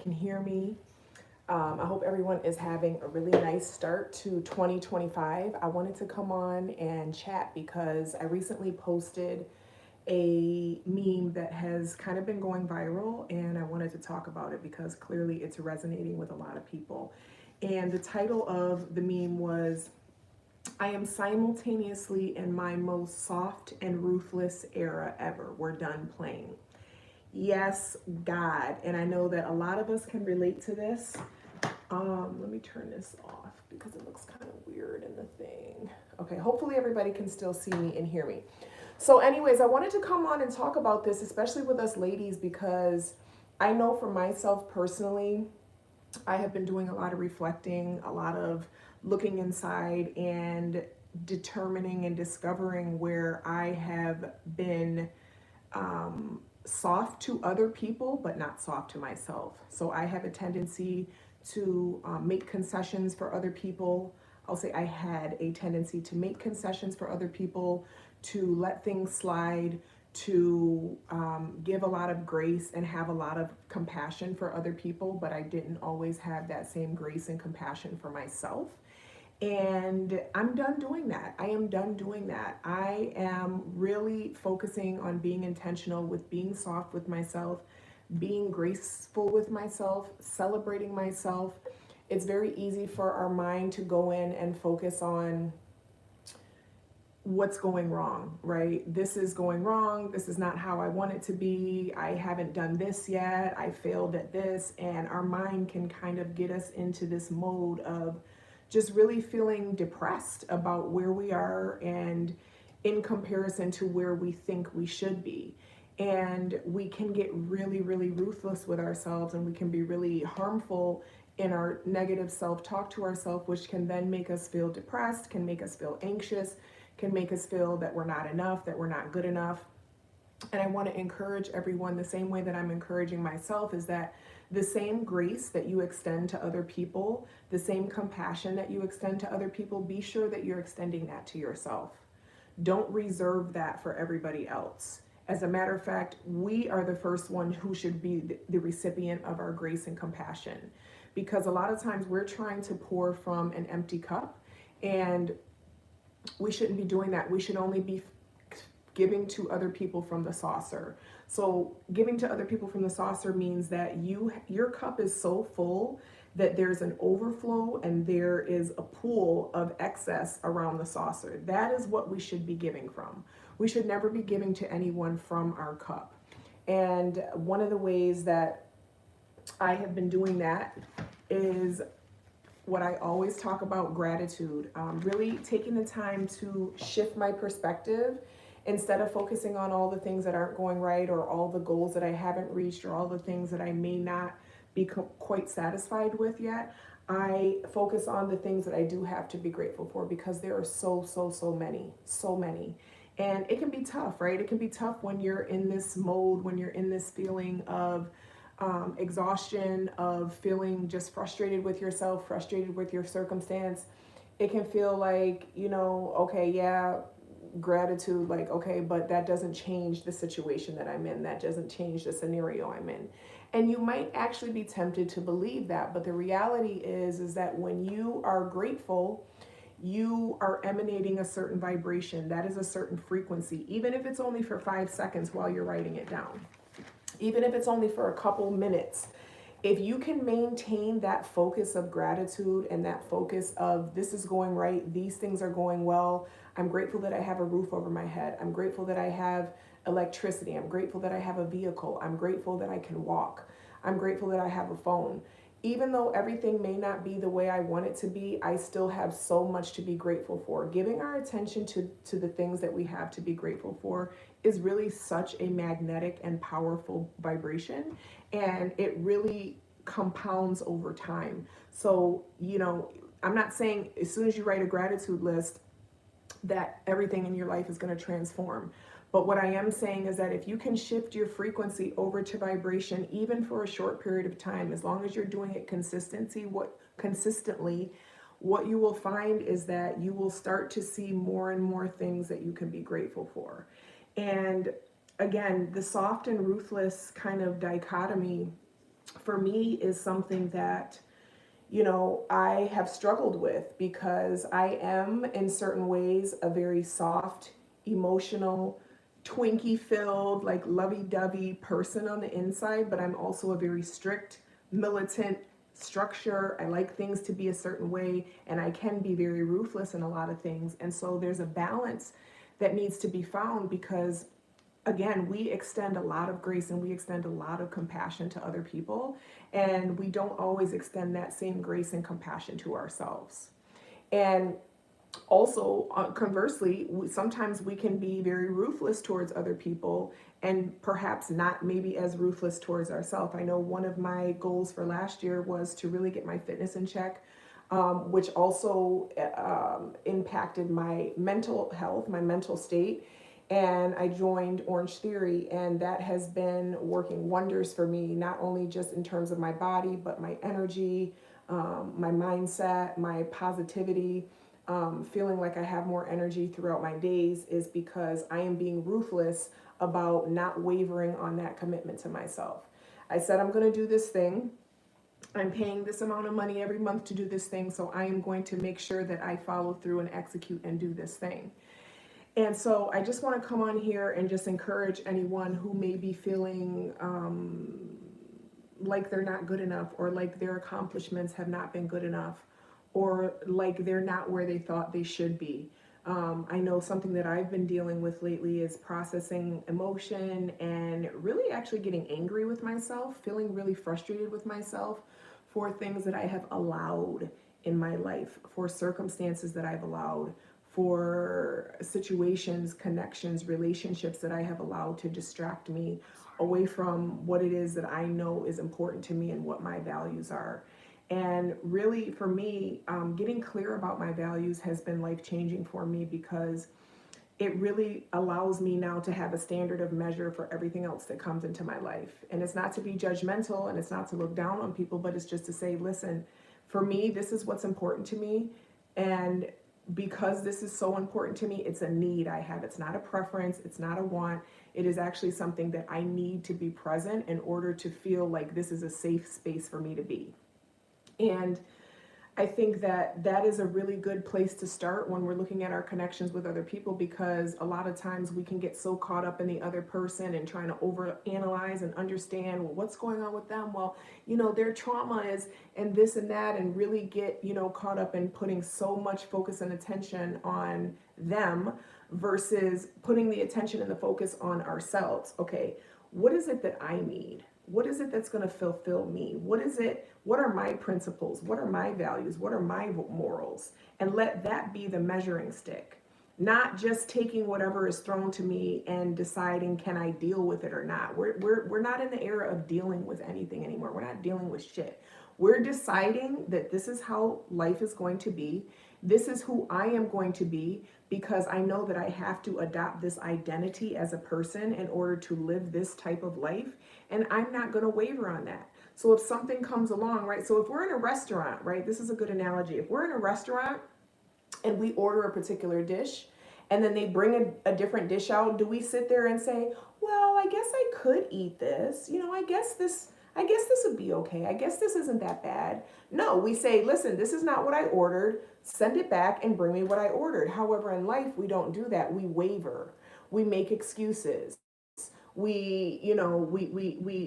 can hear me. I hope everyone is having a really nice start to 2025. I wanted to come on and chat because I recently posted a meme that has kind of been going viral, and I wanted to talk about it because clearly it's resonating with a lot of people. And the title of the meme was, I am simultaneously in my most soft and ruthless era ever. We're done playing. Yes, God. And I know that a lot of us can relate to this. Let me turn this off because it looks kind of weird in the thing. Okay, hopefully everybody can still see me and hear me. So, anyways, I wanted to come on and talk about this, especially with us ladies, because I know for myself personally, I have been doing a lot of reflecting, a lot of looking inside and determining and discovering where I have been soft to other people, but not soft to myself. So I have a tendency to make concessions for other people. I'll say I had a tendency to make concessions for other people, to let things slide, to give a lot of grace and have a lot of compassion for other people, but I didn't always have that same grace and compassion for myself. And I'm done doing that. I am done doing that. I am really focusing on being intentional with being soft with myself, being graceful with myself, celebrating myself. It's very easy for our mind to go in and focus on what's going wrong, right? This is going wrong. This is not how I want it to be. I haven't done this yet. I failed at this. And our mind can kind of get us into this mode of just really feeling depressed about where we are and in comparison to where we think we should be. And we can get really, really ruthless with ourselves, and we can be really harmful in our negative self-talk to ourselves, which can then make us feel depressed, can make us feel anxious, can make us feel that we're not enough, that we're not good enough. And I want to encourage everyone the same way that I'm encouraging myself, is that the same grace that you extend to other people, the same compassion that you extend to other people, be sure that you're extending that to yourself. Don't reserve that for everybody else. As a matter of fact, we are the first one who should be the recipient of our grace and compassion, because a lot of times we're trying to pour from an empty cup, and we shouldn't be doing that. We should only be giving to other people from the saucer. So giving to other people from the saucer means that your cup is so full that there's an overflow and there is a pool of excess around the saucer. That is what we should be giving from. We should never be giving to anyone from our cup. And one of the ways that I have been doing that is what I always talk about: gratitude. Really taking the time to shift my perspective. Instead of focusing on all the things that aren't going right, or all the goals that I haven't reached, or all the things that I may not be quite satisfied with yet, I focus on the things that I do have to be grateful for, because there are so many. And it can be tough, right? It can be tough when you're in this mode, when you're in this feeling of exhaustion, of feeling just frustrated with yourself, frustrated with your circumstance. It can feel like, okay, yeah, gratitude, like, okay, but that doesn't change the situation that I'm in. That doesn't change the scenario I'm in. And you might actually be tempted to believe that, but the reality is that when you are grateful, you are emanating a certain vibration. That is a certain frequency, even if it's only for 5 seconds while you're writing it down, even if it's only for a couple minutes. If you can maintain that focus of gratitude and that focus of, this is going right, these things are going well, I'm grateful that I have a roof over my head, I'm grateful that I have electricity, I'm grateful that I have a vehicle, I'm grateful that I can walk, I'm grateful that I have a phone. Even though everything may not be the way I want it to be, I still have so much to be grateful for. Giving our attention to the things that we have to be grateful for is really such a magnetic and powerful vibration, and it really compounds over time. So, I'm not saying as soon as you write a gratitude list that everything in your life is going to transform. But what I am saying is that if you can shift your frequency over to vibration, even for a short period of time, as long as you're doing it consistently, what you will find is that you will start to see more and more things that you can be grateful for. And again, the soft and ruthless kind of dichotomy for me is something that, you know, I have struggled with because I am in certain ways a very soft, emotional, Twinkie filled, like lovey-dovey person on the inside, but I'm also a very strict, militant structure. I like things to be a certain way, and I can be very ruthless in a lot of things. And so there's a balance that needs to be found because again, we extend a lot of grace and we extend a lot of compassion to other people, and we don't always extend that same grace and compassion to ourselves. And also, conversely, sometimes we can be very ruthless towards other people and perhaps not maybe as ruthless towards ourselves. I know one of my goals for last year was to really get my fitness in check, which also impacted my mental health, my mental state. And I joined Orange Theory, and that has been working wonders for me, not only just in terms of my body, but my energy, my mindset, my positivity. Feeling like I have more energy throughout my days is because I am being ruthless about not wavering on that commitment to myself. I said I'm going to do this thing. I'm paying this amount of money every month to do this thing, so I am going to make sure that I follow through and execute and do this thing. And so I just want to come on here and just encourage anyone who may be feeling like they're not good enough, or like their accomplishments have not been good enough, or like they're not where they thought they should be. I know something that I've been dealing with lately is processing emotion and really actually getting angry with myself, feeling really frustrated with myself for things that I have allowed in my life, for circumstances that I've allowed, for situations, connections, relationships that I have allowed to distract me away from what it is that I know is important to me and what my values are. And really, for me, getting clear about my values has been life-changing for me because it really allows me now to have a standard of measure for everything else that comes into my life. And it's not to be judgmental and it's not to look down on people, but it's just to say, listen, for me, this is what's important to me. And because this is so important to me, it's a need I have. It's not a preference. It's not a want. It is actually something that I need to be present in order to feel like this is a safe space for me to be. And I think that that is a really good place to start when we're looking at our connections with other people, because a lot of times we can get so caught up in the other person and trying to overanalyze and understand, well, what's going on with them? Well, you know, their trauma is and this and that, and really get, you know, caught up in putting so much focus and attention on them versus putting the attention and the focus on ourselves. Okay, what is it that I need? What is it that's going to fulfill me? What is it? What are my principles? What are my values? What are my morals? And let that be the measuring stick. Not just taking whatever is thrown to me and deciding, can I deal with it or not? We're not in the era of dealing with anything anymore. We're not dealing with shit. We're deciding that this is how life is going to be. This is who I am going to be, because I know that I have to adopt this identity as a person in order to live this type of life. And I'm not going to waver on that. So if something comes along, right? So if we're in a restaurant, right? This is a good analogy. If we're in a restaurant and we order a particular dish and then they bring a different dish out, do we sit there and say, well, I guess I could eat this. You know, I guess this would be okay. I guess this isn't that bad. No, we say, listen, this is not what I ordered. Send it back and bring me what I ordered. However, in life, we don't do that. We waver. We make excuses. We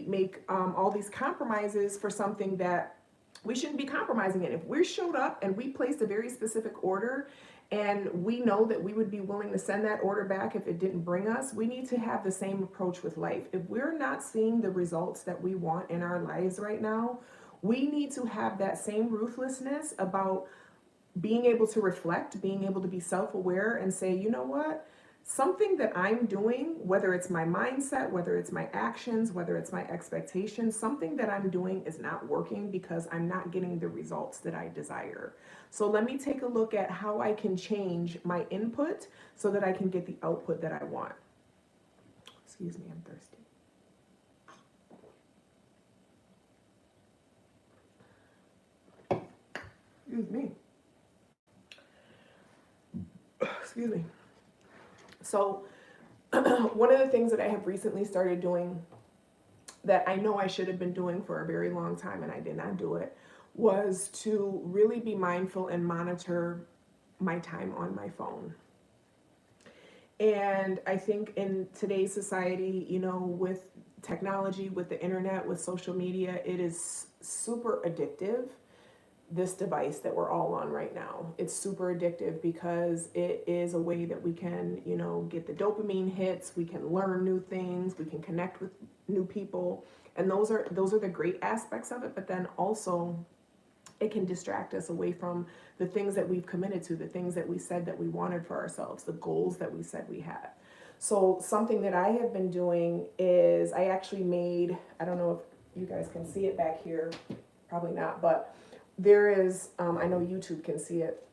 make all these compromises for something that we shouldn't be compromising in. If we showed up and we placed a very specific order and we know that we would be willing to send that order back if it didn't bring us, we need to have the same approach with life. If we're not seeing the results that we want in our lives right now, we need to have that same ruthlessness about being able to reflect, being able to be self-aware and say, you know what? Something that I'm doing, whether it's my mindset, whether it's my actions, whether it's my expectations, something that I'm doing is not working because I'm not getting the results that I desire. So let me take a look at how I can change my input so that I can get the output that I want. Excuse me, I'm thirsty. Excuse me. Excuse me. So one of the things that I have recently started doing that I know I should have been doing for a very long time and I did not do it, was to really be mindful and monitor my time on my phone. And I think in today's society, you know, with technology, with the internet, with social media, it is super addictive. This device that we're all on right now, it's super addictive because it is a way that we can, you know, get the dopamine hits, we can learn new things, we can connect with new people, and those are the great aspects of it. But then also it can distract us away from the things that we've committed to, the things that we said that we wanted for ourselves, the goals that we said we had. So something that I have been doing is I actually made, I don't know if you guys can see it back here, probably not, but there is, I know YouTube can see it,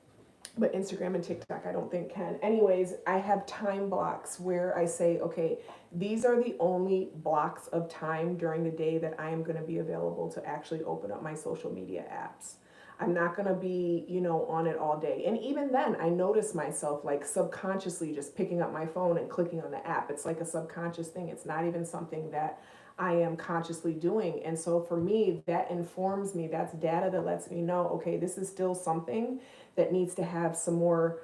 but Instagram and TikTok I don't think can. Anyways, I have time blocks where I say, okay, these are the only blocks of time during the day that I am going to be available to actually open up my social media apps. I'm not going to be, you know, on it all day. And even then, I notice myself like subconsciously just picking up my phone and clicking on the app. It's like a subconscious thing. It's not even something that I am consciously doing. And so for me, that informs me. That's data that lets me know, okay, this is still something that needs to have some more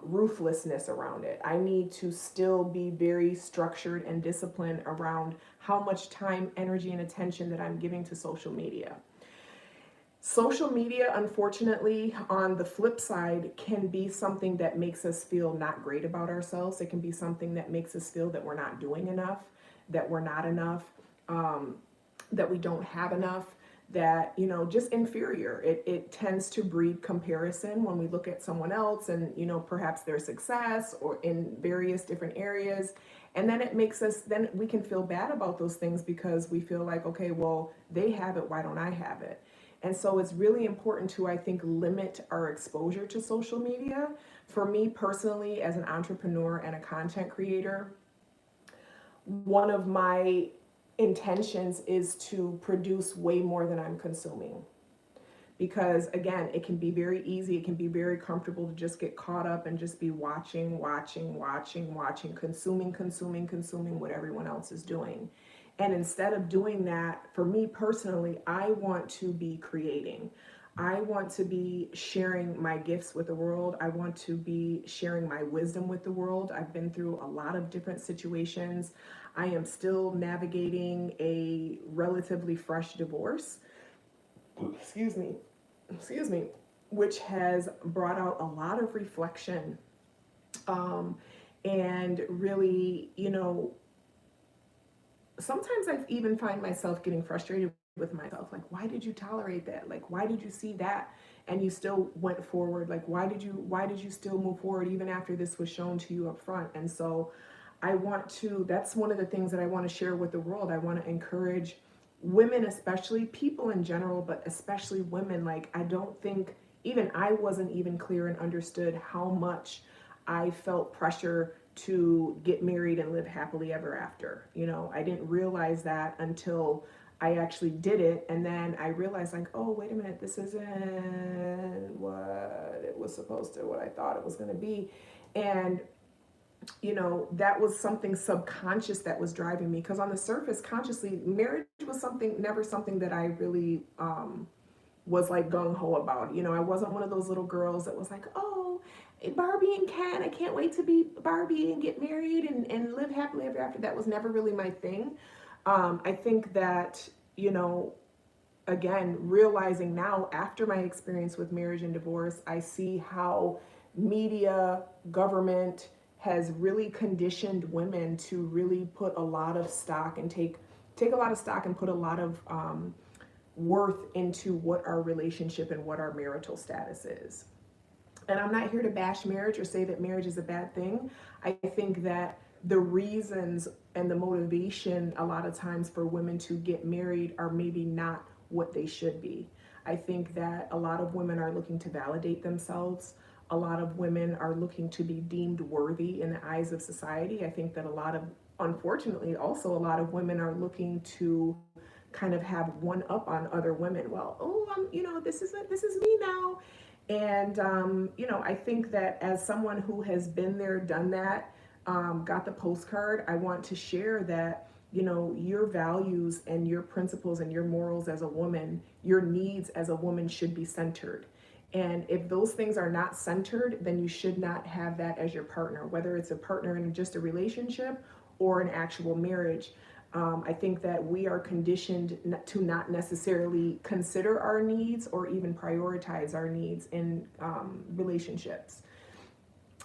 ruthlessness around it. I need to still be very structured and disciplined around how much time, energy, and attention that I'm giving to social media. Social media, unfortunately, on the flip side, can be something that makes us feel not great about ourselves. It can be something that makes us feel that we're not doing enough, that we're not enough, that we don't have enough, that, you know, just inferior. It tends to breed comparison when we look at someone else and, you know, perhaps their success or in various different areas. And then it makes us, then we can feel bad about those things because we feel like, okay, well, they have it, why don't I have it? And so it's really important to, I think, limit our exposure to social media. For me personally, as an entrepreneur and a content creator, one of my intentions is to produce way more than I'm consuming. Because again, it can be very easy, it can be very comfortable to just get caught up and just be watching, consuming what everyone else is doing. And instead of doing that, for me personally, I want to be creating. I want to be sharing my gifts with the world. I want to be sharing my wisdom with the world. I've been through a lot of different situations. I am still navigating a relatively fresh divorce. Excuse me, which has brought out a lot of reflection. And really, you know, sometimes I even find myself getting frustrated with myself. Like, why did you tolerate that? Like, why did you see that and you still went forward? Like, why did you still move forward even after this was shown to you up front? And so I want to, that's one of the things that I want to share with the world. I want to encourage women, especially people in general, but especially women. Like, I don't think, even I wasn't even clear and understood how much I felt pressure to get married and live happily ever after. You know, I didn't realize that until I actually did it. And then I realized, like, oh, wait a minute, this isn't what it was supposed to, what I thought it was going to be. And, you know, that was something subconscious that was driving me, because on the surface, consciously, marriage was never something that I really was like gung-ho about. You know, I wasn't one of those little girls that was like, oh, Barbie and Ken, I can't wait to be Barbie and get married and live happily ever after. That was never really my thing. I think that, you know, again, realizing now after my experience with marriage and divorce, I see how media, government has really conditioned women to really put a lot of stock and take a lot of stock and put a lot of worth into what our relationship and what our marital status is. And I'm not here to bash marriage or say that marriage is a bad thing. I think that the reasons and the motivation a lot of times for women to get married are maybe not what they should be. I think that a lot of women are looking to validate themselves. A lot of women are looking to be deemed worthy in the eyes of society. I think that unfortunately, also a lot of women are looking to kind of have one up on other women. Well, oh, you know, this is me now. And, you know, I think that as someone who has been there, done that, got the postcard, I want to share that you know, your values and your principles and your morals as a woman, your needs as a woman should be centered. And if those things are not centered, then you should not have that as your partner, whether it's a partner in just a relationship or an actual marriage. I think that we are conditioned to not necessarily consider our needs or even prioritize our needs in relationships.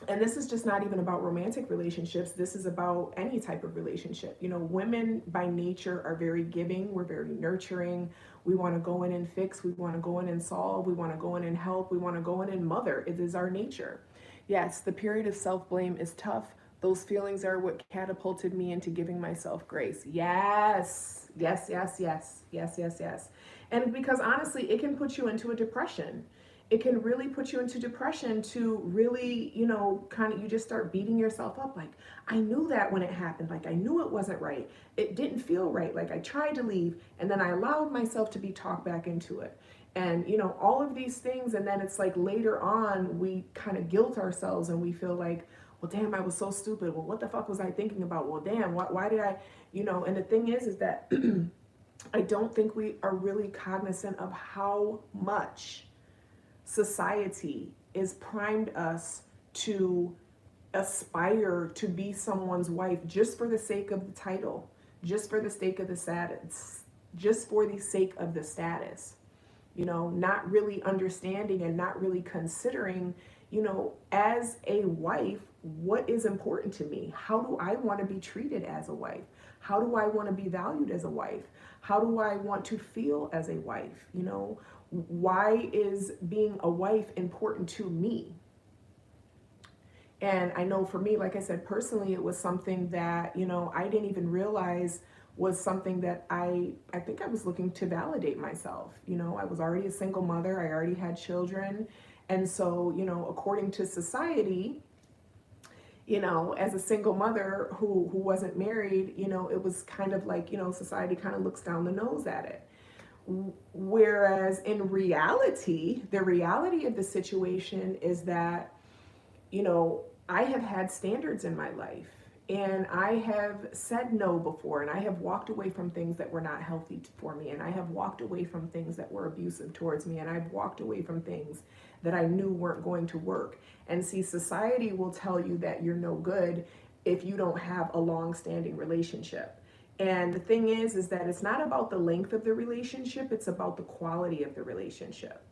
And this is just not even about romantic relationships. This is about any type of relationship. You know, women by nature are very giving. We're very nurturing. We want to go in and fix. We want to go in and solve. We want to go in and help. We want to go in and mother. It is our nature. Yes, the period of self-blame is tough. Those feelings are what catapulted me into giving myself grace. Yes, yes, yes, yes, yes, yes, yes. And because honestly, it can put you into a depression. It can really put you into depression to really, you know, kind of, you just start beating yourself up. Like, I knew that when it happened. Like, I knew it wasn't right. It didn't feel right. Like, I tried to leave and then I allowed myself to be talked back into it. And, you know, all of these things. And then it's like later on, we kind of guilt ourselves and we feel like, well, damn, I was so stupid. Well, what the fuck was I thinking about? Well, damn, why did I, you know, and the thing is that I don't think we are really cognizant of how much society is primed us to aspire to be someone's wife just for the sake of the title, just for the sake of the status, just for the sake of the status, you know, not really understanding and not really considering, you know, as a wife, what is important to me? How do I want to be treated as a wife? How do I want to be valued as a wife? How do I want to feel as a wife? You know, why is being a wife important to me? And I know for me, like I said, personally, it was something that, you know, I didn't even realize was something that I think I was looking to validate myself. You know, I was already a single mother. I already had children. And so, you know, according to society, you know, as a single mother who wasn't married, you know, it was kind of like, you know, society kind of looks down the nose at it. Whereas in reality, the reality of the situation is that, you know, I have had standards in my life and I have said no before, and I have walked away from things that were not healthy for me, and I have walked away from things that were abusive towards me, and I've walked away from things that I knew weren't going to work. And see, society will tell you that you're no good if you don't have a long-standing relationship. And the thing is that it's not about the length of the relationship, it's about the quality of the relationship.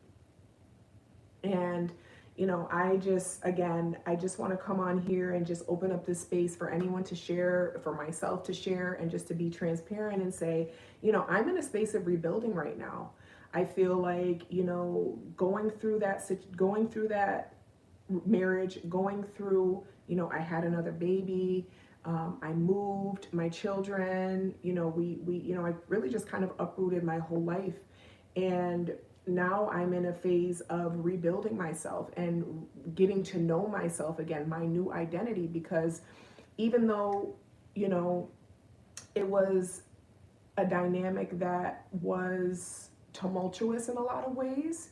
And, you know, I just want to come on here and just open up this space for anyone to share, for myself to share, and just to be transparent and say, you know, I'm in a space of rebuilding right now. I feel like, you know, going through that marriage, going through, you know, I had another baby. I moved my children, you know, you know, I really just kind of uprooted my whole life. And now I'm in a phase of rebuilding myself and getting to know myself again, my new identity, because even though, you know, it was a dynamic that was tumultuous in a lot of ways,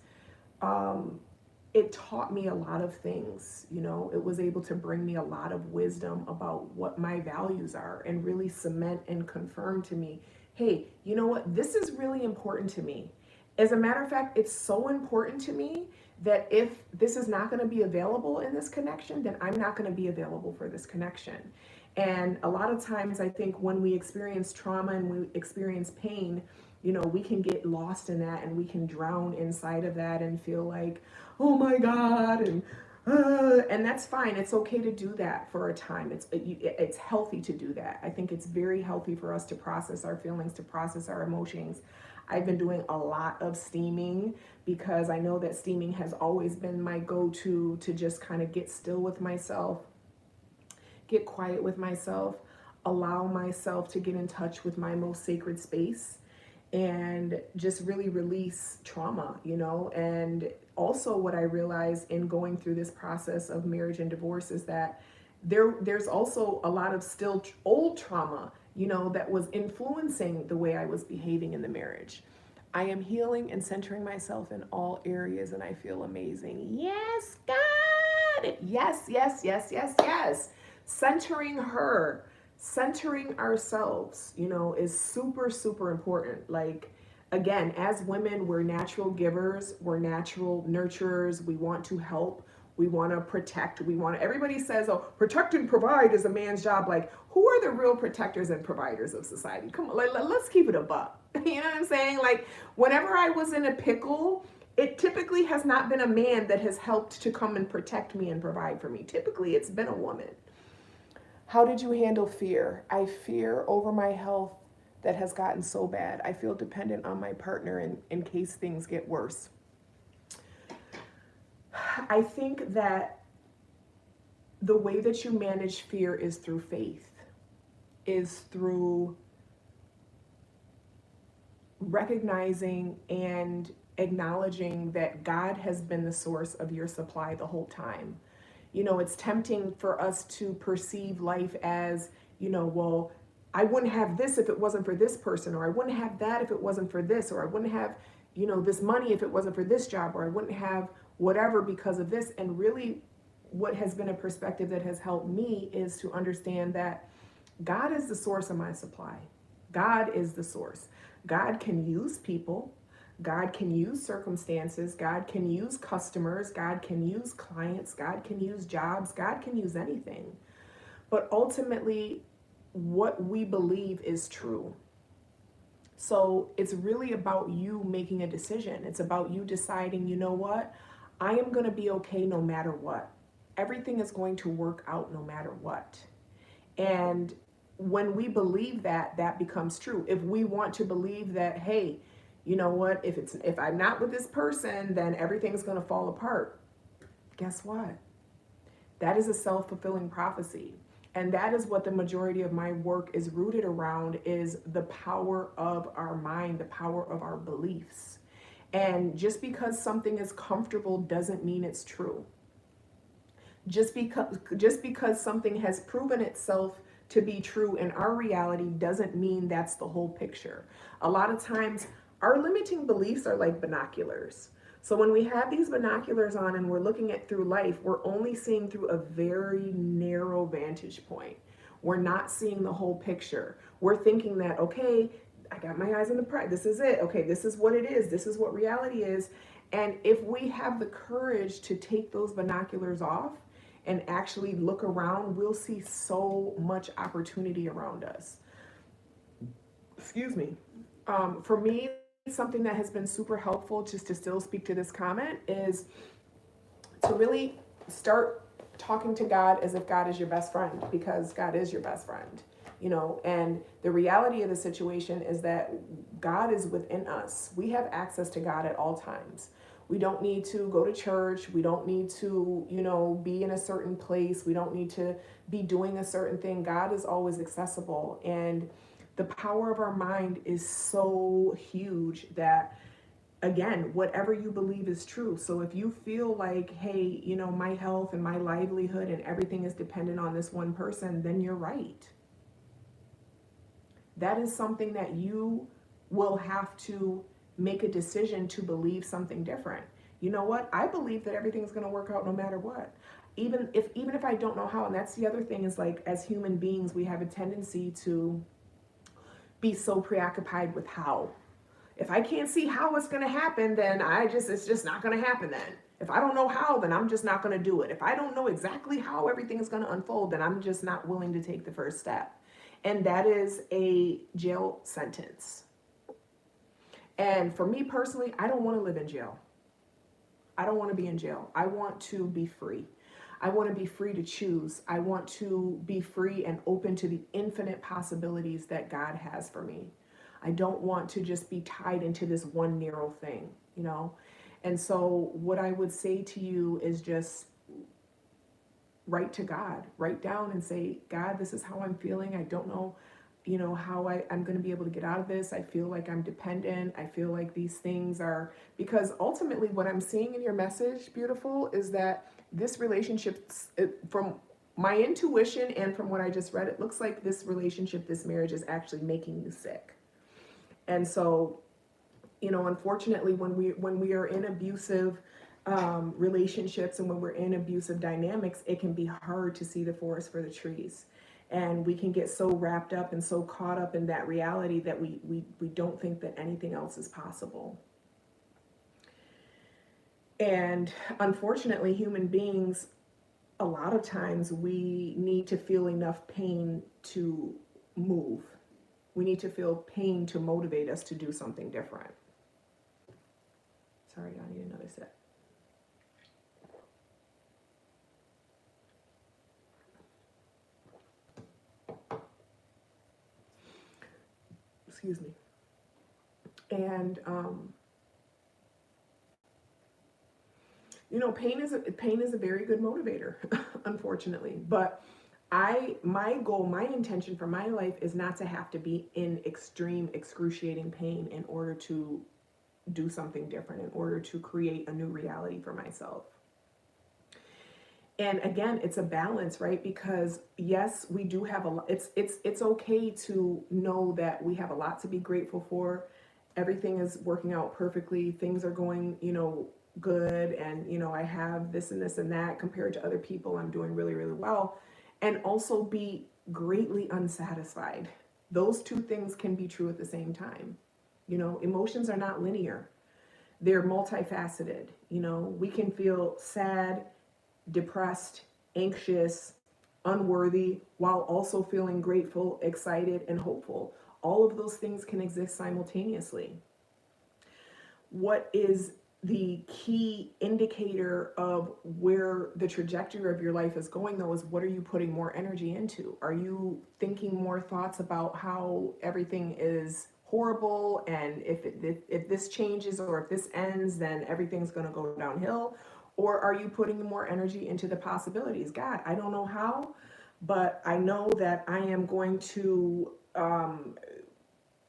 it taught me a lot of things. You know, it was able to bring me a lot of wisdom about what my values are and really cement and confirm to me, hey, you know what, this is really important to me. As a matter of fact, it's so important to me that if this is not going to be available in this connection, then I'm not going to be available for this connection. And a lot of times I think when we experience trauma and we experience pain, you know, we can get lost in that and we can drown inside of that and feel like, oh my God, and that's fine. It's okay to do that for a time. It's healthy to do that. I think it's very healthy for us to process our feelings, to process our emotions. I've been doing a lot of steaming because I know that steaming has always been my go-to to just kind of get still with myself, get quiet with myself, allow myself to get in touch with my most sacred space and just really release trauma, you know. And also what I realized in going through this process of marriage and divorce is that there's also a lot of still old trauma, you know, that was influencing the way I was behaving in the marriage. I am healing and centering myself in all areas and I feel amazing. Yes, God. Yes, yes, yes, yes, yes. Centering her, centering ourselves, is super, super important. Like, again, as women, we're natural givers, we're natural nurturers. We want to help, we want to protect, everybody says, oh, protect and provide is a man's job. Like, who are the real protectors and providers of society? Come on, let's keep it a buck. You know what I'm saying? Like, whenever I was in a pickle, it typically has not been a man that has helped to come and protect me and provide for me. Typically, it's been a woman. How did you handle fear? I fear over my health that has gotten so bad. I feel dependent on my partner in case things get worse. I think that the way that you manage fear is through faith, is through recognizing and acknowledging that God has been the source of your supply the whole time. It's tempting for us to perceive life as, well, I wouldn't have this if it wasn't for this person, or I wouldn't have that if it wasn't for this, or I wouldn't have, this money if it wasn't for this job, or I wouldn't have whatever because of this. And really, what has been a perspective that has helped me is to understand that God is the source of my supply. God is the source. God can use people. God can use circumstances. God can use customers. God can use clients. God can use jobs. God can use anything. But ultimately, what we believe is true. So it's really about you making a decision. It's about you deciding, you know what? I am going to be okay no matter what. Everything is going to work out no matter what. And when we believe that, that becomes true. If we want to believe that, hey, you know what, if I'm not with this person, then everything's going to fall apart. Guess what? That is a self-fulfilling prophecy. And that is what the majority of my work is rooted around, is the power of our mind, the power of our beliefs. And just because something is comfortable doesn't mean it's true. Just because something has proven itself to be true in our reality doesn't mean that's the whole picture. A lot of times, our limiting beliefs are like binoculars. So when we have these binoculars on and we're looking at through life, we're only seeing through a very narrow vantage point. We're not seeing the whole picture. We're thinking that, okay, I got my eyes on the prize. This is it. Okay, this is what it is. This is what reality is. And if we have the courage to take those binoculars off and actually look around, we'll see so much opportunity around us. Excuse me. For me, something that has been super helpful, just to still speak to this comment, is to really start talking to God as if God is your best friend, because God is your best friend, and the reality of the situation is that God is within us. We have access to God at all times. We don't need to go to church. We don't need to, be in a certain place. We don't need to be doing a certain thing. God is always accessible. And the power of our mind is so huge that, again, whatever you believe is true. So if you feel like, hey, my health and my livelihood and everything is dependent on this one person, then you're right. That is something that you will have to make a decision to believe something different. You know what? I believe that everything's going to work out no matter what. Even if I don't know how. And that's the other thing, is like, as human beings, we have a tendency to be so preoccupied with how. If I can't see how it's going to happen, then it's just not going to happen then. If I don't know how, then I'm just not going to do it. If I don't know exactly how everything is going to unfold, then I'm just not willing to take the first step. And that is a jail sentence. And for me personally, I don't want to live in jail. I don't want to be in jail. I want to be free. I want to be free to choose. I want to be free and open to the infinite possibilities that God has for me. I don't want to just be tied into this one narrow thing, And so what I would say to you is just write to God, write down and say, God, this is how I'm feeling. I don't know, how I'm going to be able to get out of this. I feel like I'm dependent. I feel like these things are, because ultimately what I'm seeing in your message, beautiful, is that this relationship, from my intuition and from what I just read, it looks like this relationship, this marriage is actually making you sick. And so, unfortunately, when we are in abusive relationships and when we're in abusive dynamics, it can be hard to see the forest for the trees. And we can get so wrapped up and so caught up in that reality that we don't think that anything else is possible. And unfortunately, human beings, a lot of times we need to feel enough pain to move. We need to feel pain to motivate us to do something different. Sorry, I need another sip. Excuse me. And pain is a very good motivator, unfortunately. But my goal, my intention for my life is not to have to be in extreme, excruciating pain in order to do something different, in order to create a new reality for myself. And again, it's a balance, right? Because yes, we do have a lot. It's okay to know that we have a lot to be grateful for. Everything is working out perfectly. Things are going, good, and I have this and this and that compared to other people. I'm doing really, really well. And also be greatly unsatisfied. Those two things can be true at the same time. Emotions are not linear. They're multifaceted. We can feel sad, depressed, anxious, unworthy, while also feeling grateful, excited, and hopeful. All of those things can exist simultaneously. What is the key indicator of where the trajectory of your life is going, though, is what are you putting more energy into? Are you thinking more thoughts about how everything is horrible, and if this changes or if this ends, then everything's going to go downhill? Or are you putting more energy into the possibilities? God, I don't know how, but I know that I am going to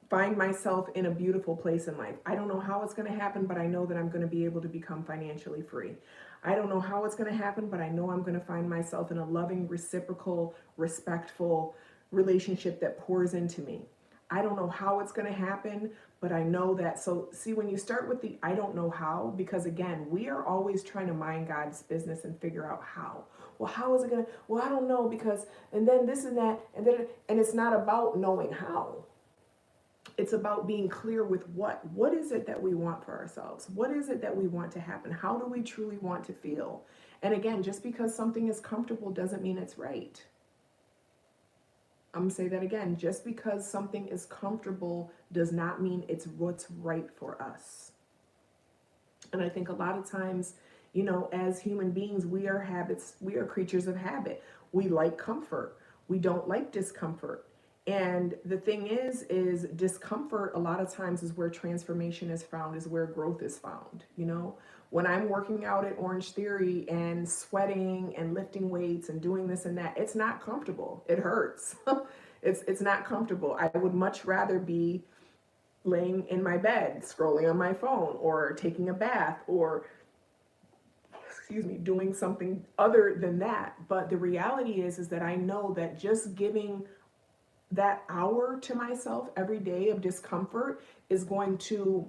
find myself in a beautiful place in life. I don't know how it's going to happen, but I know that I'm going to be able to become financially free. I don't know how it's going to happen, but I know I'm going to find myself in a loving, reciprocal, respectful relationship that pours into me. I don't know how it's going to happen, but I know that. So see, when you start with the I don't know how, because again, we are always trying to mind God's business and figure out how. Well, how is it going to, well, I don't know, because, and then this and that, and it's not about knowing how. It's about being clear with what is it that we want for ourselves? What is it that we want to happen? How do we truly want to feel? And again, just because something is comfortable doesn't mean it's right. I'm going to say that again. Just because something is comfortable does not mean it's what's right for us. And I think a lot of times, as human beings, we are creatures of habit. We like comfort. We don't like discomfort. And the thing is discomfort a lot of times is where transformation is found, is where growth is found. When I'm working out at Orange Theory and sweating and lifting weights and doing this and that, it's not comfortable. It hurts. It's not comfortable. I would much rather be laying in my bed, scrolling on my phone, or taking a bath, or doing something other than that. But the reality is that I know that just giving that hour to myself every day of discomfort is going to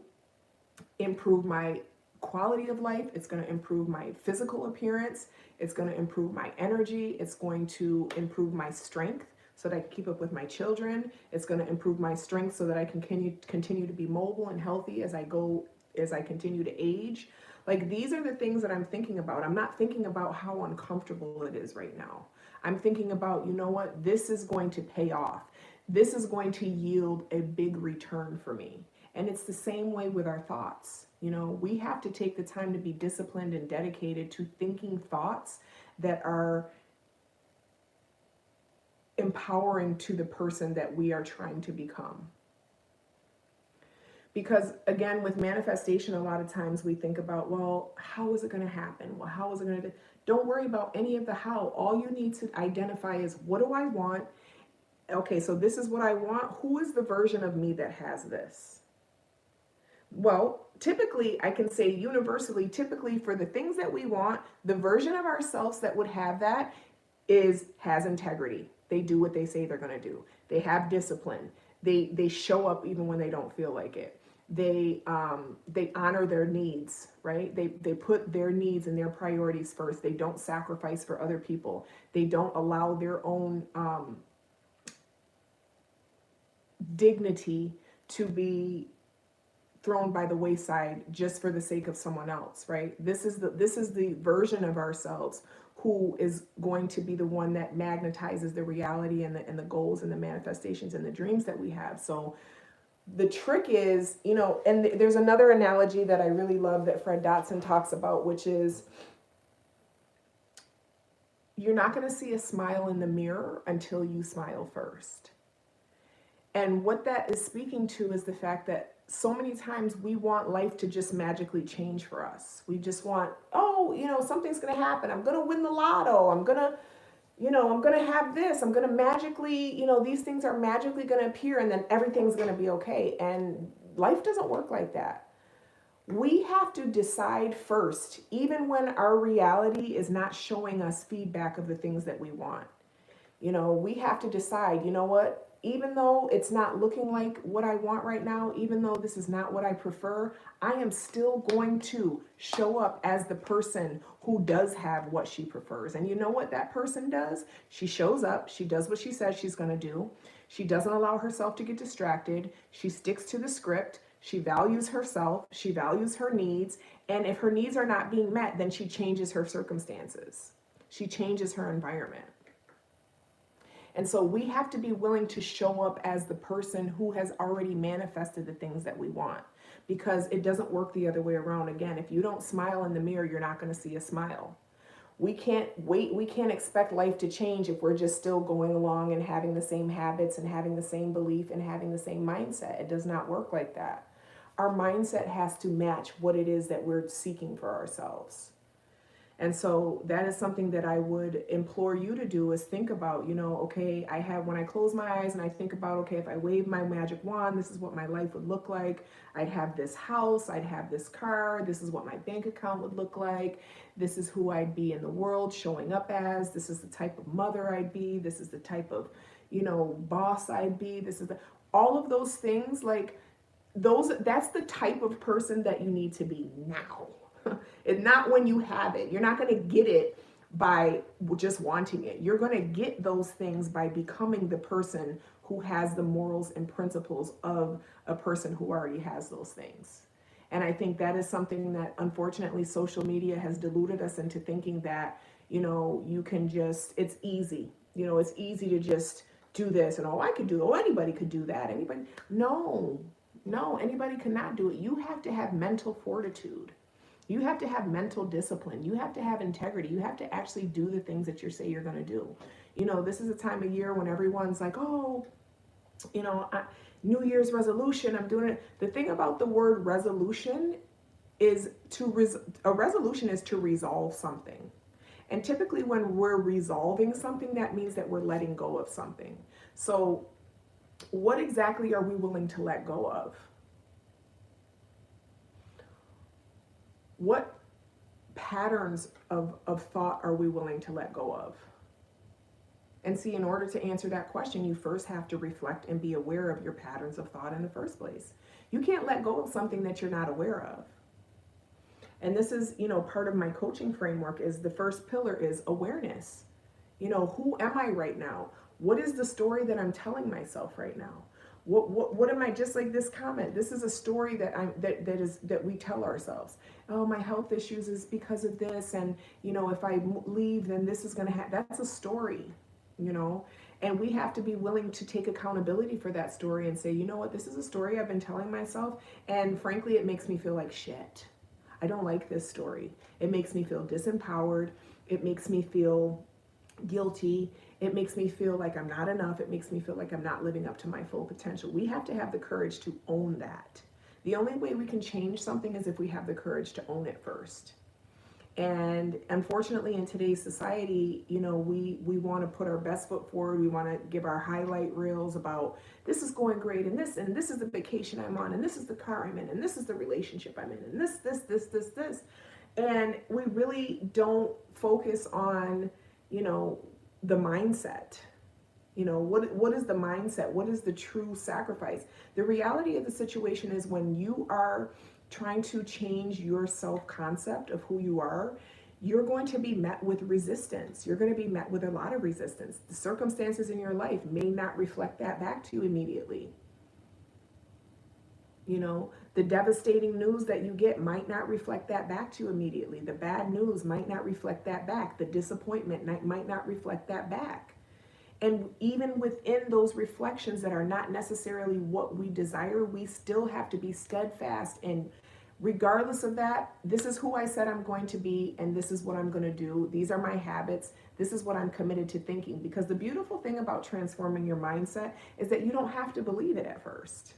improve my quality of life. It's going to improve my physical appearance. It's going to improve my energy. It's going to improve my strength so that I can keep up with my children. It's going to improve my strength so that I can continue to be mobile and healthy as I continue to age. Like, these are the things that I'm thinking about. I'm not thinking about how uncomfortable it is right now. I'm thinking about, this is going to pay off. This is going to yield a big return for me. And it's the same way with our thoughts. We have to take the time to be disciplined and dedicated to thinking thoughts that are empowering to the person that we are trying to become. Because again, with manifestation, a lot of times we think about, well, how is it going to happen? Well, how is it going to? Don't worry about any of the how. All you need to identify is, what do I want? Okay, so this is what I want. Who is the version of me that has this? Well, typically, I can say universally, typically for the things that we want, the version of ourselves that would have that has integrity. They do what they say they're going to do. They have discipline. They show up even when they don't feel like it. They honor their needs, right? They put their needs and their priorities first. They don't sacrifice for other people. They don't allow their own dignity to be thrown by the wayside just for the sake of someone else, right? This is the version of ourselves who is going to be the one that magnetizes the reality and the goals and the manifestations and the dreams that we have. So the trick is, and there's another analogy that I really love that Fred Dotson talks about, which is you're not going to see a smile in the mirror until you smile first. And what that is speaking to is the fact that so many times we want life to just magically change for us. We just want, something's going to happen. I'm going to win the lotto. I'm going to have this. I'm going to magically, these things are magically going to appear and then everything's going to be okay. And life doesn't work like that. We have to decide first, even when our reality is not showing us feedback of the things that we want. We have to decide, what? Even though it's not looking like what I want right now, even though this is not what I prefer, I am still going to show up as the person who does have what she prefers. And you know what that person does? She shows up, she does what she says she's going to do. She doesn't allow herself to get distracted. She sticks to the script. She values herself. She values her needs. And if her needs are not being met, then she changes her circumstances. She changes her environment. And so we have to be willing to show up as the person who has already manifested the things that we want, because it doesn't work the other way around. Again, if you don't smile in the mirror, you're not going to see a smile. We can't wait. We can't expect life to change if we're just still going along and having the same habits and having the same belief and having the same mindset. It does not work like that. Our mindset has to match what it is that we're seeking for ourselves. And so that is something that I would implore you to do, is think about, okay, when I close my eyes and I think about, okay, if I wave my magic wand, this is what my life would look like. I'd have this house, I'd have this car, this is what my bank account would look like. This is who I'd be in the world showing up as. This is the type of mother I'd be. This is the type of, boss I'd be. All of those things, that's the type of person that you need to be now. It's not when you have it. You're not going to get it by just wanting it. You're going to get those things by becoming the person who has the morals and principles of a person who already has those things. And I think that is something that, unfortunately, social media has deluded us into thinking that, you can just, it's easy. It's easy to just do this and, I could do it. Anybody could do that. Anybody. No, anybody cannot do it. You have to have mental fortitude. You have to have mental discipline. You have to have integrity. You have to actually do the things that you say you're going to do. This is a time of year when everyone's like, New Year's resolution, I'm doing it. The thing about the word resolution is a resolution is to resolve something. And typically when we're resolving something, that means that we're letting go of something. So what exactly are we willing to let go of? What patterns of thought are we willing to let go of? And see, in order to answer that question, you first have to reflect and be aware of your patterns of thought in the first place. You can't let go of something that you're not aware of. And this is, part of my coaching framework is the first pillar is awareness. Who am I right now? What is the story that I'm telling myself right now? What am I, just like this comment? This is a story that we tell ourselves. Oh, my health issues is because of this, and if I leave, then this is going to happen. That's a story, and we have to be willing to take accountability for that story and say, what, this is a story I've been telling myself, and frankly, it makes me feel like shit. I don't like this story. It makes me feel disempowered. It makes me feel guilty. It makes me feel like I'm not enough. It makes me feel like I'm not living up to my full potential. We have to have the courage to own that. The only way we can change something is if we have the courage to own it first. And unfortunately, in today's society, we want to put our best foot forward. We want to give our highlight reels about this is going great, and this is the vacation I'm on, and this is the car I'm in, and this is the relationship I'm in, and this. And we really don't focus on, the mindset. What is the mindset? What is the true sacrifice? The reality of the situation is when you are trying to change your self-concept of who you are, you're going to be met with resistance. You're going to be met with a lot of resistance. The circumstances in your life may not reflect that back to you immediately. You know, the devastating news that you get might not reflect that back to you immediately. The bad news might not reflect that back. The disappointment might not reflect that back. And even within those reflections that are not necessarily what we desire, we still have to be steadfast. And regardless of that, this is who I said I'm going to be, and this is what I'm going to do. These are my habits. This is what I'm committed to thinking. Because the beautiful thing about transforming your mindset is that you don't have to believe it at first.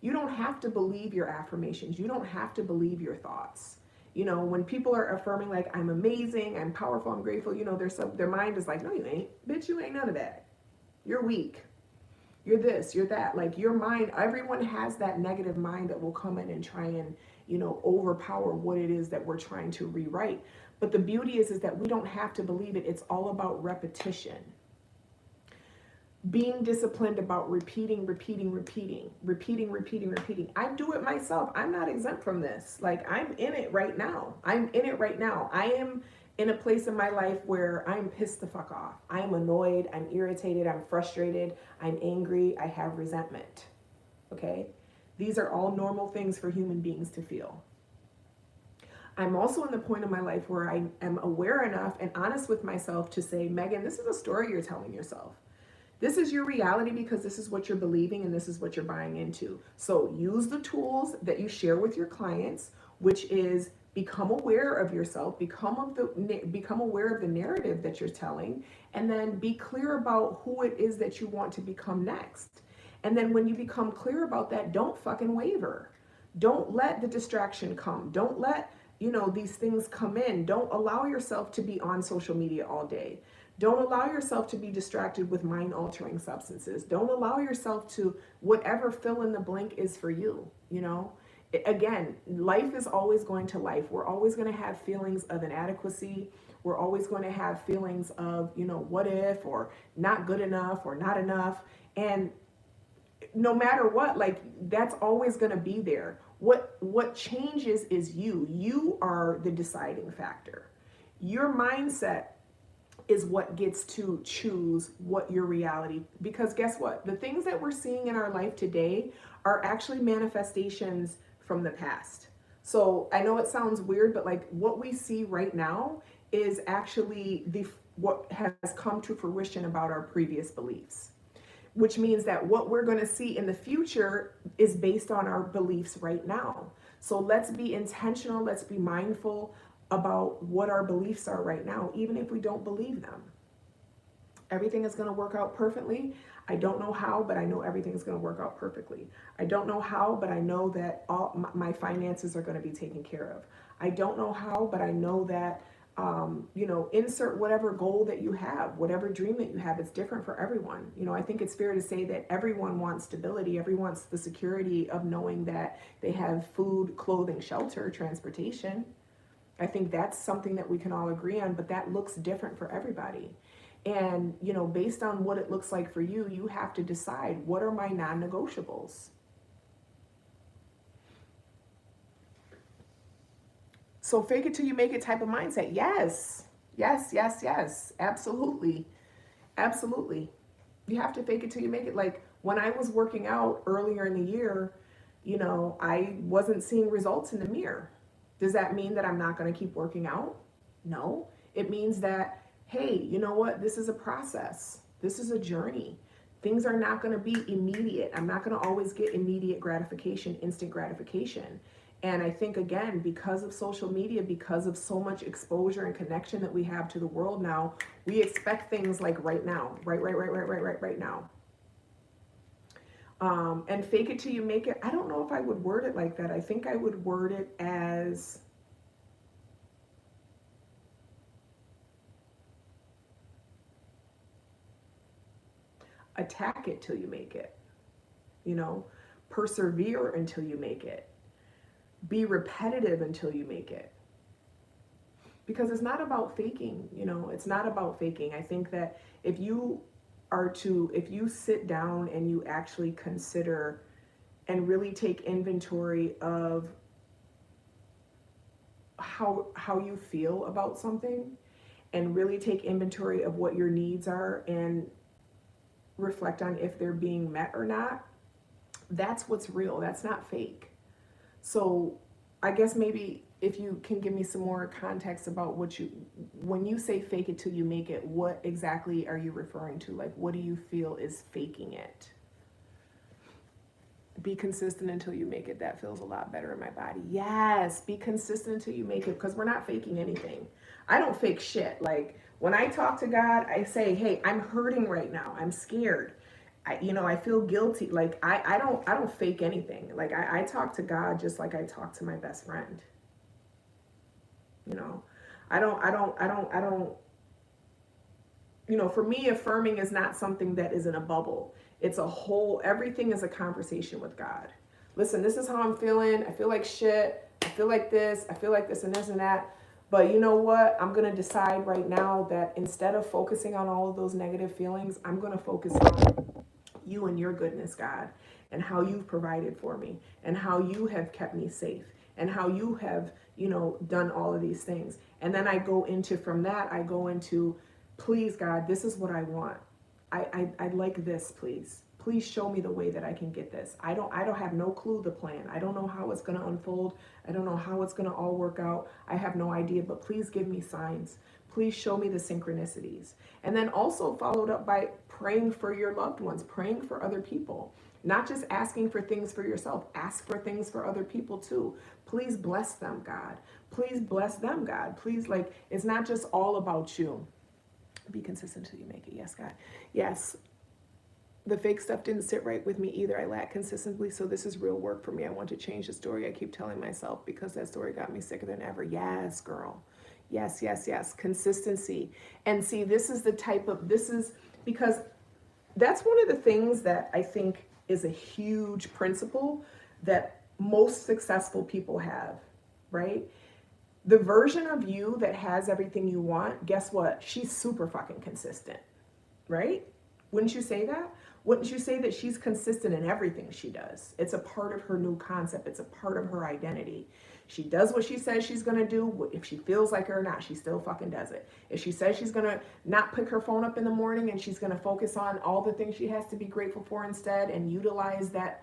You don't have to believe your affirmations. You don't have to believe your thoughts. You know, when people are affirming like, I'm amazing, I'm powerful, I'm grateful, you know, their mind is like, no, you ain't. Bitch, you ain't none of that. You're weak. You're this, you're that. Like your mind, everyone has that negative mind that will come in and try and, you know, overpower what it is that we're trying to rewrite. But the beauty is that we don't have to believe it. It's all about repetition. Being disciplined about repeating. I do it myself. I'm not exempt from this. Like I'm in it right now. I am in a place in my life where I'm pissed the fuck off. I am annoyed. I'm irritated. I'm frustrated. I'm angry. I have resentment. Okay? These are all normal things for human beings to feel. I'm also in the point of my life where I am aware enough and honest with myself to say, Megan, this is a story you're telling yourself. This is your reality because this is what you're believing and this is what you're buying into. So use the tools that you share with your clients, which is become aware of yourself, become aware of the narrative that you're telling, and then be clear about who it is that you want to become next. And then when you become clear about that, don't fucking waver. Don't let the distraction come. Don't let, you know, these things come in. Don't allow yourself to be on social media all day. Don't allow yourself to be distracted with mind-altering substances. Don't allow yourself to whatever fill in the blank is for you, you know? Again, life is always going to life. We're always going to have feelings of inadequacy. We're always going to have feelings of, you know, what if, or not good enough, or not enough. And no matter what, like that's always going to be there. What changes is you. You are the deciding factor. Your mindset is what gets to choose what your reality, because guess what? The things that we're seeing in our life today are actually manifestations from the past. So I know it sounds weird, but like what we see right now is actually what has come to fruition about our previous beliefs, which means that what we're going to see in the future is based on our beliefs right now. So let's be intentional, let's be mindful about what our beliefs are right now, even if we don't believe them. Everything is going to work out perfectly. I don't know how, but I know everything is going to work out perfectly. I don't know how, but I know that all my finances are going to be taken care of. I don't know how, but I know that, you know, insert whatever goal that you have, whatever dream that you have, it's different for everyone. You know, I think it's fair to say that everyone wants stability. Everyone wants the security of knowing that they have food, clothing, shelter, transportation. I think that's something that we can all agree on, but that looks different for everybody. And, you know, based on what it looks like for you, you have to decide, what are my non-negotiables? So fake it till you make it type of mindset. Yes, yes, yes, yes, absolutely. Absolutely. You have to fake it till you make it. Like when I was working out earlier in the year, you know, I wasn't seeing results in the mirror. Does that mean that I'm not going to keep working out? No. It means that, hey, you know what? This is a process. This is a journey. Things are not going to be immediate. I'm not going to always get immediate gratification, instant gratification. And I think, again, because of social media, because of so much exposure and connection that we have to the world now, we expect things like right now, right now. And fake it till you make it. I don't know if I would word it like that. I think I would word it as attack it till you make it. You know, persevere until you make it. Be repetitive until you make it. Because it's not about faking, you know, it's not about faking. I think that if you sit down and you actually consider and really take inventory of how you feel about something, and really take inventory of what your needs are and reflect on if they're being met or not, That's what's real. That's not fake. So I guess maybe if you can give me some more context about when you say fake it till you make it, what exactly are you referring to? Like, what do you feel is faking it? Be consistent until you make it. That feels a lot better in my body. Yes, be consistent until you make it, because we're not faking anything. I don't fake shit. Like, when I talk to God, I say, hey, I'm hurting right now. I'm scared. I feel guilty. Like, I don't fake anything. Like, I talk to God just like I talk to my best friend. You know, I don't, for me, affirming is not something that is in a bubble. It's a whole, everything is a conversation with God. Listen, this is how I'm feeling. I feel like shit. I feel like this. I feel like this and this and that. But you know what? I'm going to decide right now that instead of focusing on all of those negative feelings, I'm going to focus on you and your goodness, God, and how you've provided for me, and how you have kept me safe, and how you have, done all of these things. And then I go into, from that, I go into, please, God, this is what I want. I'd like this, please. Please show me the way that I can get this. I don't have no clue the plan. I don't know how it's going to unfold. I don't know how it's going to all work out. I have no idea, but please give me signs. Please show me the synchronicities. And then also followed up by praying for your loved ones, praying for other people. Not just asking for things for yourself. Ask for things for other people too. Please bless them, God. Please bless them, God. Please, like, it's not just all about you. Be consistent till you make it. Yes, God. Yes. The fake stuff didn't sit right with me either. I lack consistency, so this is real work for me. I want to change the story I keep telling myself, because that story got me sicker than ever. Yes, girl. Yes, yes, yes. Consistency. And see, this is because that's one of the things that I think is a huge principle that most successful people have, right? The version of you that has everything you want, guess what? She's super fucking consistent, right? Wouldn't you say that? Wouldn't you say that she's consistent in everything she does? It's a part of her new concept. It's a part of her identity. She does what she says she's going to do. If she feels like it or not, she still fucking does it. If she says she's going to not pick her phone up in the morning and she's going to focus on all the things she has to be grateful for instead, and utilize that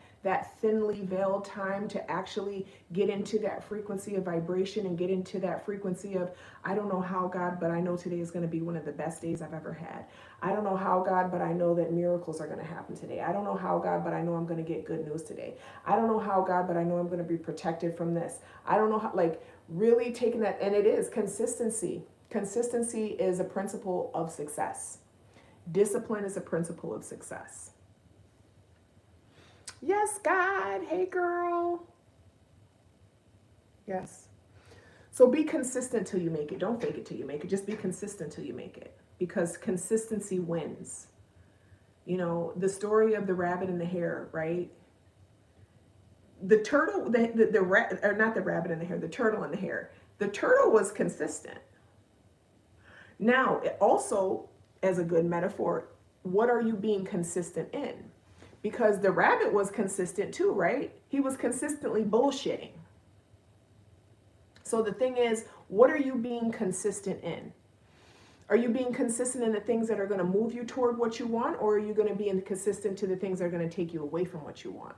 thinly veiled time to actually get into that frequency of vibration and get into that frequency of, I don't know how, God, but I know today is going to be one of the best days I've ever had. I don't know how, God, but I know that miracles are going to happen today. I don't know how, God, but I know I'm going to get good news today. I don't know how, God, but I know I'm going to be protected from this. I don't know how, like, really taking that. And it is consistency. Consistency is a principle of success. Discipline is a principle of success. Yes, God. Hey, girl. Yes. So be consistent till you make it. Don't fake it till you make it. Just be consistent till you make it. Because consistency wins. You know, the story of the rabbit and the hare, right? The turtle, or not the rabbit and the hare, the turtle and the hare. The turtle was consistent. Now, it also, as a good metaphor, what are you being consistent in? Because the rabbit was consistent too, right? He was consistently bullshitting. So the thing is, what are you being consistent in? Are you being consistent in the things that are going to move you toward what you want, or are you going to be consistent to the things that are going to take you away from what you want?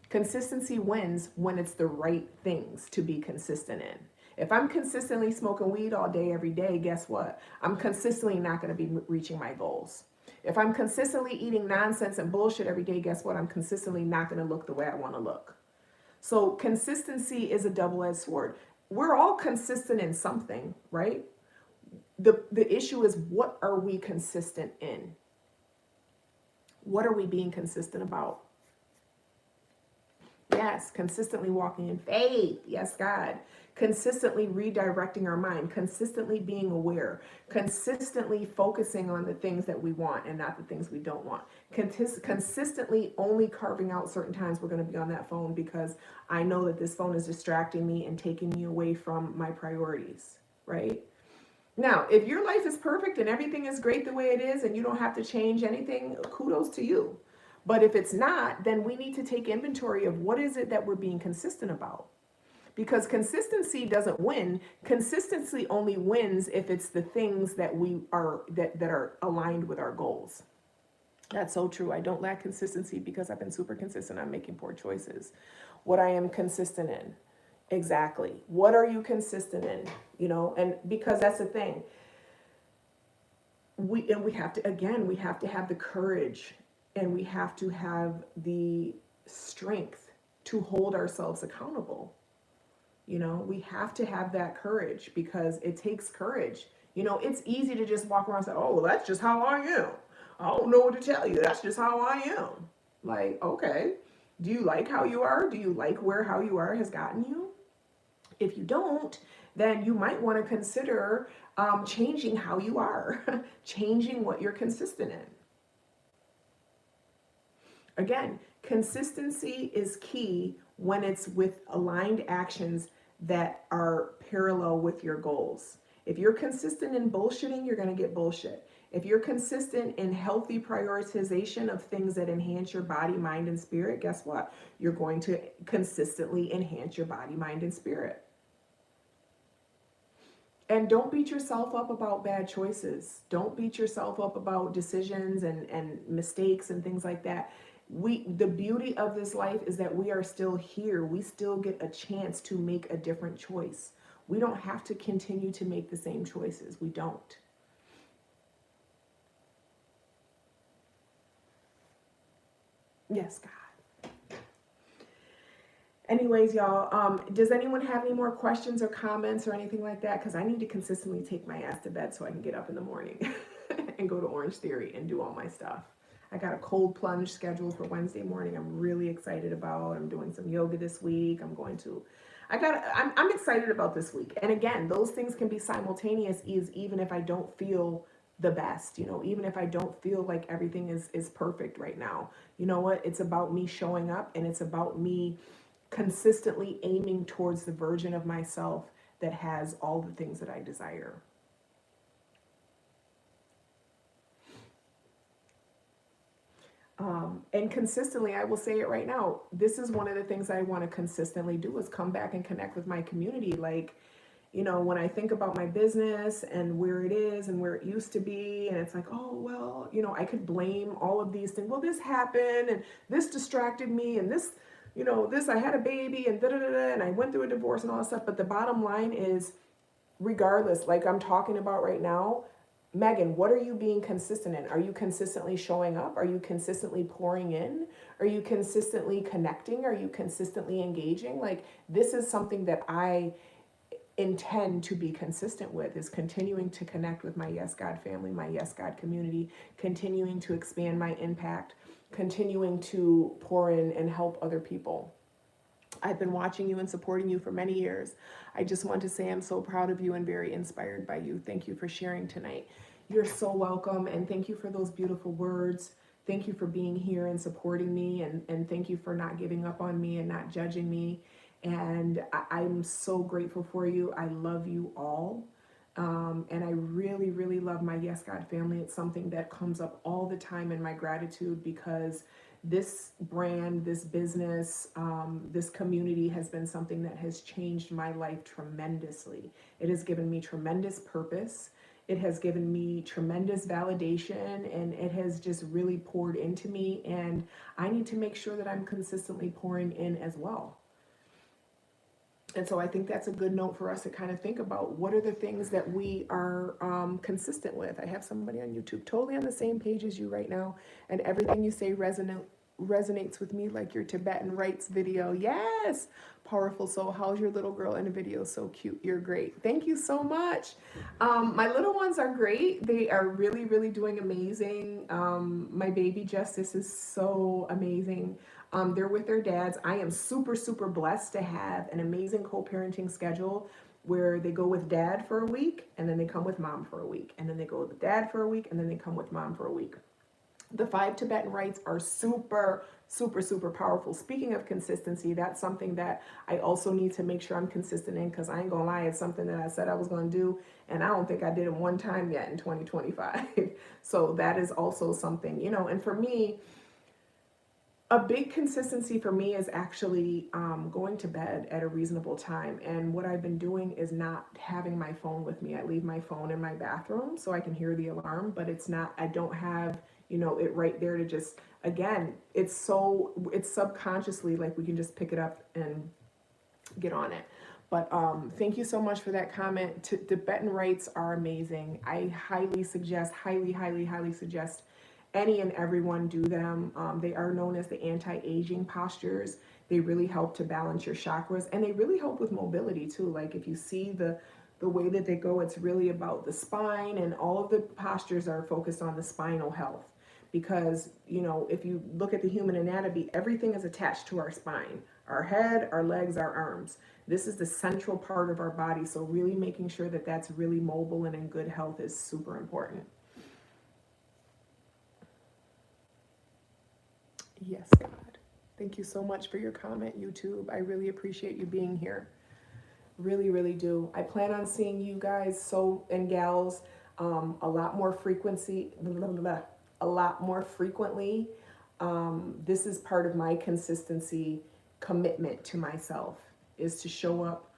Consistency wins when it's the right things to be consistent in. If I'm consistently smoking weed all day, every day, guess what? I'm consistently not going to be reaching my goals. If I'm consistently eating nonsense and bullshit every day, guess what? I'm consistently not going to look the way I want to look. So consistency is a double-edged sword. We're all consistent in something, right? The issue is, what are we consistent in? What are we being consistent about? Yes, consistently walking in faith. Yes, God. Consistently redirecting our mind, consistently being aware, consistently focusing on the things that we want and not the things we don't want. Consistently only carving out certain times we're going to be on that phone because I know that this phone is distracting me and taking me away from my priorities, right? Now, if your life is perfect and everything is great the way it is and you don't have to change anything, kudos to you. But if it's not, then we need to take inventory of what is it that we're being consistent about. Because consistency doesn't win. Consistency only wins if it's the things that we are that are aligned with our goals. That's so true. I don't lack consistency because I've been super consistent on making poor choices. What I am consistent in. Exactly. What are you consistent in? You know, and because that's the thing. We have to, again, we have to have the courage, and we have to have the strength to hold ourselves accountable. You know, we have to have that courage because it takes courage. You know, it's easy to just walk around and say, oh, well, that's just how I am. I don't know what to tell you. That's just how I am. Like, okay, do you like how you are? Do you like where how you are has gotten you? If you don't, then you might want to consider changing how you are, changing what you're consistent in. Again, consistency is key when it's with aligned actions that are parallel with your goals. If you're consistent in bullshitting, you're going to get bullshit. If you're consistent in healthy prioritization of things that enhance your body, mind, and spirit, guess what? You're going to consistently enhance your body, mind, and spirit. And don't beat yourself up about bad choices. Don't beat yourself up about decisions and mistakes and things like that. The beauty of this life is that we are still here. We still get a chance to make a different choice. We don't have to continue to make the same choices. We don't. Yes, God. Anyways, y'all, does anyone have any more questions or comments or anything like that? Because I need to consistently take my ass to bed so I can get up in the morning and go to Orange Theory and do all my stuff. I got a cold plunge scheduled for Wednesday morning. I'm really excited about. I'm doing some yoga this week. I'm excited about this week. And again, those things can be simultaneous even if I don't feel the best, you know, even if I don't feel like everything is perfect right now. You know what? It's about me showing up, and it's about me consistently aiming towards the version of myself that has all the things that I desire. And consistently, I will say it right now, this is one of the things I want to consistently do is come back and connect with my community. Like, you know, when I think about my business and where it is and where it used to be, and it's like, oh, well, you know, I could blame all of these things. Well, this happened and this distracted me and this, you know, this, I had a baby and da da da da, and I went through a divorce and all that stuff. But the bottom line is, regardless, like I'm talking about right now, Megan, what are you being consistent in? Are you consistently showing up? Are you consistently pouring in? Are you consistently connecting? Are you consistently engaging? Like, this is something that I intend to be consistent with, is continuing to connect with my Yes God family, my Yes God community, continuing to expand my impact, continuing to pour in and help other people. I've been watching you and supporting you for many years. I just want to say I'm so proud of you and very inspired by you. Thank you for sharing tonight. You're so welcome, and thank you for those beautiful words. Thank you for being here and supporting me, and thank you for not giving up on me and not judging me. And I'm so grateful for you. I love you all. And I really, really love my Yes God family. It's something that comes up all the time in my gratitude, because this brand, this business, this community has been something that has changed my life tremendously. It has given me tremendous purpose. It has given me tremendous validation, and it has just really poured into me. And I need to make sure that I'm consistently pouring in as well. And so I think that's a good note for us to kind of think about. What are the things that we are consistent with? I have somebody on YouTube totally on the same page as you right now, and everything you say resonates with me, like your Tibetan rites video. Yes, powerful soul. How's your little girl in the video? So cute. You're great. Thank you so much. My little ones are great. They are really, really doing amazing. My baby Justice is so amazing. They're with their dads. I am super, super blessed to have an amazing co-parenting schedule where they go with dad for a week, and then they come with mom for a week, and then they go with dad for a week, and then they come with mom for a week. The 5 Tibetan rites are super, super, super powerful. Speaking of consistency, that's something that I also need to make sure I'm consistent in, because I ain't gonna lie, it's something that I said I was gonna do, and I don't think I did it one time yet in 2025. So that is also something, you know, and for me, a big consistency for me is actually going to bed at a reasonable time. And what I've been doing is not having my phone with me. I leave my phone in my bathroom so I can hear the alarm, but it's not, I don't have, you know, it right there to just, again, it's subconsciously like we can just pick it up and get on it. But thank you so much for that comment. Tibetan rites are amazing. I highly suggest, highly suggest any and everyone do them. They are known as the anti-aging postures. They really help to balance your chakras, and they really help with mobility too. Like if you see the way that they go, it's really about the spine, and all of the postures are focused on the spinal health. Because, you know, if you look at the human anatomy, everything is attached to our spine, our head, our legs, our arms. This is the central part of our body. So really making sure that that's really mobile and in good health is super important. Yes, God. Thank you so much for your comment, YouTube. I really appreciate you being here. Really do. I plan on seeing you guys and gals a lot more frequently. This is part of my consistency commitment to myself, is to show up,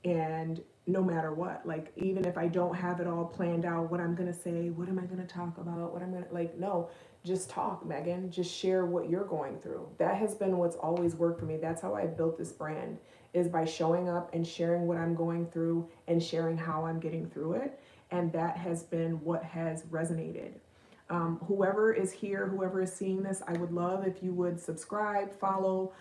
and no matter what, like even if I don't have it all planned out, what I'm gonna say, what am I gonna talk about, what I'm gonna, like, no, just talk, Megan. Just share what you're going through. That has been what's always worked for me. That's how I built this brand, is by showing up and sharing what I'm going through and sharing how I'm getting through it. And that has been what has resonated. Whoever is here, whoever is seeing this, I would love if you would subscribe, follow,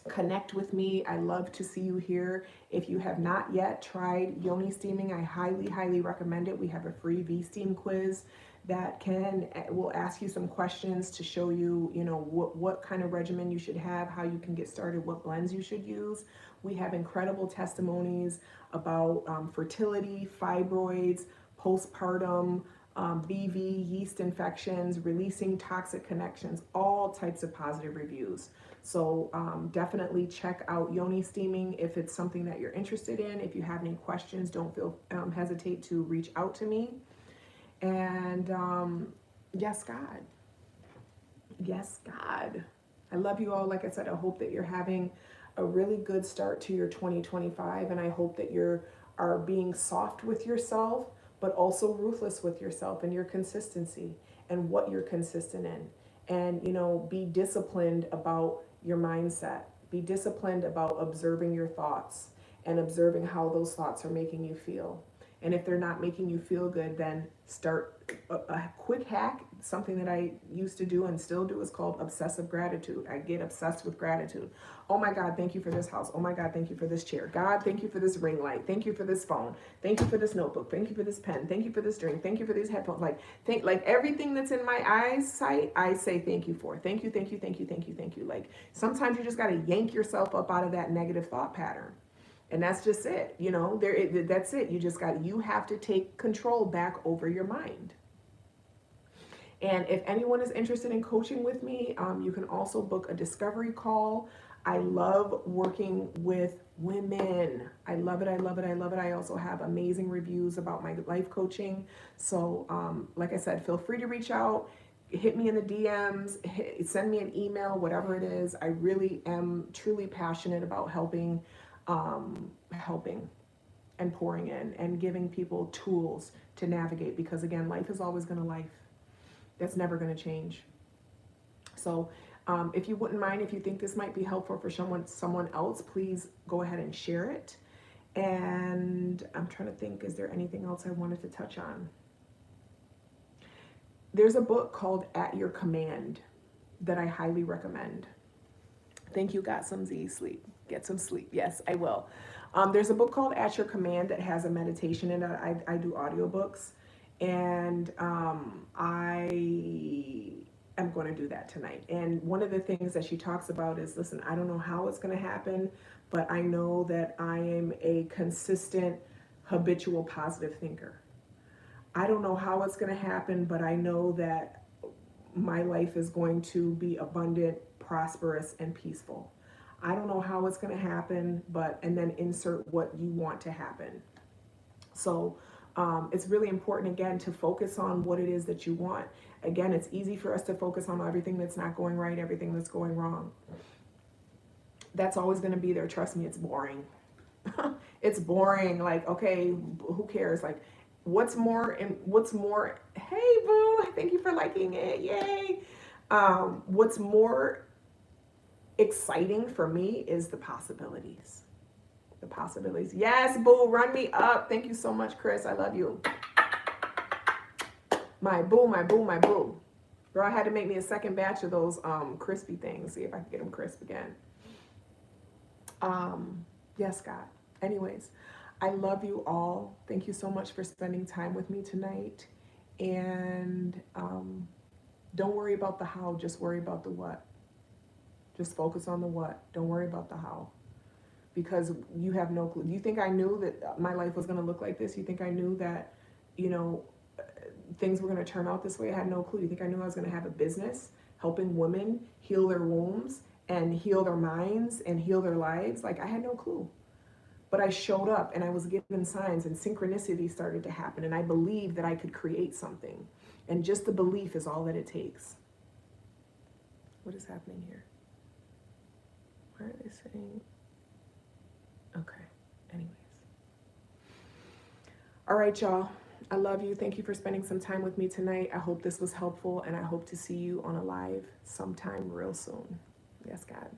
connect with me. I love to see you here. If you have not yet tried yoni steaming, I highly recommend it. We have a free V-Steam quiz that will ask you some questions to show you, you know, what kind of regimen you should have, how you can get started, what blends you should use. We have incredible testimonies about fertility, fibroids, postpartum, BV, yeast infections, releasing toxic connections, all types of positive reviews. So definitely check out yoni steaming if it's something that you're interested in. If you have any questions, don't hesitate to reach out to me. And yes, God. Yes, God. I love you all. Like I said, I hope that you're having a really good start to your 2025. And I hope that are being soft with yourself, but also ruthless with yourself and your consistency and what you're consistent in. And, you know, be disciplined about your mindset. Be disciplined about observing your thoughts and observing how those thoughts are making you feel. And if they're not making you feel good, then start a quick hack. Something that I used to do and still do is called obsessive gratitude. I get obsessed with gratitude. Oh my God, thank you for this house. Oh my God, thank you for this chair. God, thank you for this ring light. Thank you for this phone. Thank you for this notebook. Thank you for this pen. Thank you for this drink. Thank you for these headphones. Like everything that's in my eyesight, I say thank you for. Thank you, thank you, thank you, thank you, thank you. Like sometimes you just got to yank yourself up out of that negative thought pattern. And that's just it, you know, that's it. You have to take control back over your mind. And if anyone is interested in coaching with me, you can also book a discovery call. I love working with women. I love it. I also have amazing reviews about my life coaching. So like I said, feel free to reach out. Hit me in the DMs, send me an email, whatever it is. I really am truly passionate about helping and pouring in and giving people tools to navigate, because again, life is always going to life. That's never going to change. So if you wouldn't mind, if you think this might be helpful for someone else, please go ahead and share it. And I'm trying to think, is there anything else I wanted to touch on? There's a book called At Your Command that I highly recommend. Thank you. Got some sleep. Get some sleep. Yes, I will. There's a book called At Your Command that has a meditation in it. I do audiobooks, and I am going to do that tonight. And one of the things that she talks about is, listen, I don't know how it's going to happen, but I know that I am a consistent, habitual, positive thinker. I don't know how it's going to happen, but I know that my life is going to be abundant, prosperous, and peaceful. I don't know how it's going to happen, and then insert what you want to happen. So it's really important, again, to focus on what it is that you want. Again, it's easy for us to focus on everything that's not going right, everything that's going wrong. That's always going to be there. Trust me, it's boring. It's boring. Like, okay, who cares? Like, What's more, hey boo, thank you for liking it. Yay. What's more exciting for me is the possibilities. The possibilities. Yes, boo, run me up. Thank you so much, Chris. I love you. My boo, my boo, my boo. Girl, I had to make me a second batch of those crispy things. See if I can get them crisp again. Yes, God. Anyways, I love you all. Thank you so much for spending time with me tonight. And don't worry about the how, just worry about the what. Just focus on the what. Don't worry about the how. Because you have no clue. You think I knew that my life was going to look like this? You think I knew that, you know, things were going to turn out this way? I had no clue. You think I knew I was going to have a business helping women heal their wombs and heal their minds and heal their lives? Like, I had no clue. But I showed up and I was given signs and synchronicity started to happen. And I believed that I could create something. And just the belief is all that it takes. What is happening here? Why are they saying? Okay. Anyways. All right, y'all. I love you. Thank you for spending some time with me tonight. I hope this was helpful and I hope to see you on a live sometime real soon. Yes, God.